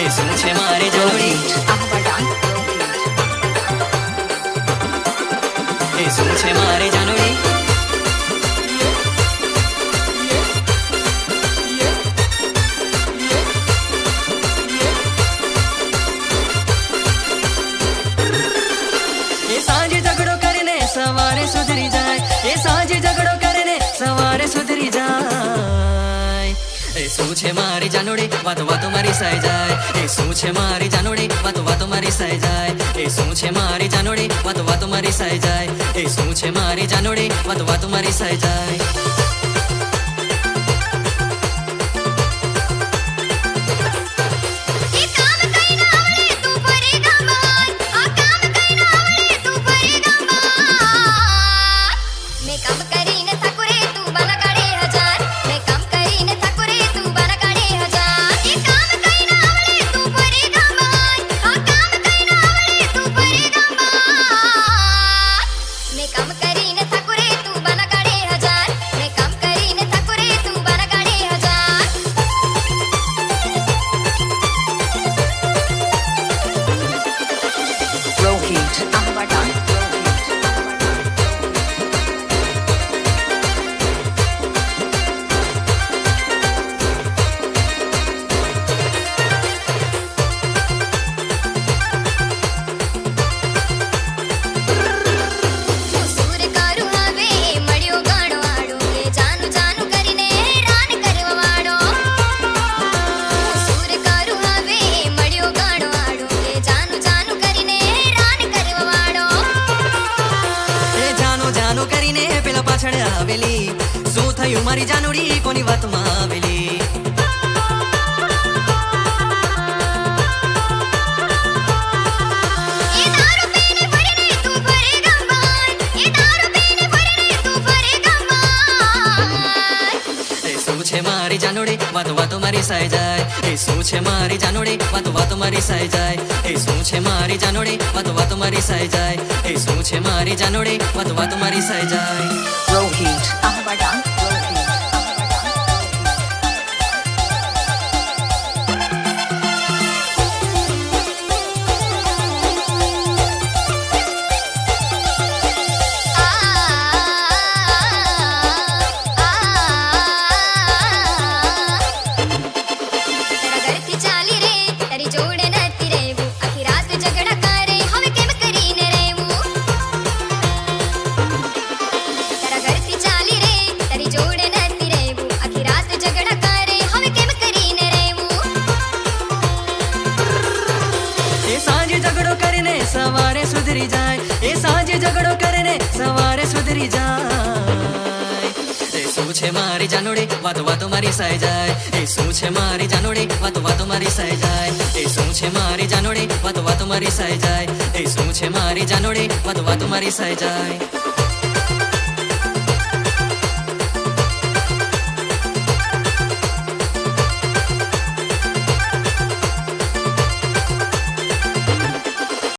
એ શું છે મારી જાનડી એ શું છે મારી જાનડી सवारे सुधरी जाए ए साँझे झगड़ो करे सवारे सुधरी जाए ए શું છે મારી જાનોડી વાતો વાતો મારી સાઈ જાય એ શું છે મારી જાનોડી વાતો વાતો મારી સાઈ જાય એ શું છે મારી જાનોડી વાતો વાતો મારી સાઈ જાય એ શું છે મારી જાનોડી વાતો વાતો મારી સાઈ જાય શું થયું મારી જાનોડી કોની વાતમાં આવેલી શું છે મારી જાનોડી વાતો વાતો મારી સાઈ જાય એ શું છે મારી જાનોડી વાતો વાતો મારી સાઈ જાય એ શું છે મારી જાનોડી વાતો વાતો મારી સાઈ જાય એ શું છે મારી જાનોડી વાતો વાતો મારી સાઈ જાય Rohit Ahbadan સવારે સુધરી જાય એ સાંજે ઝઘડો કરે સવારે સુધરી જાય એ શું છે મારી જાનોડી વાતો વાતો મારી સાઈ જાય એ શું છે મારી જાનોડી વાતો વાતો મારી સાઈ જાય એ શું છે મારી જાનોડી વાતો વાતો મારી સાઈ જાય એ શું છે મારી જાનોડી વાતો વાતો મારી સાઈ જાય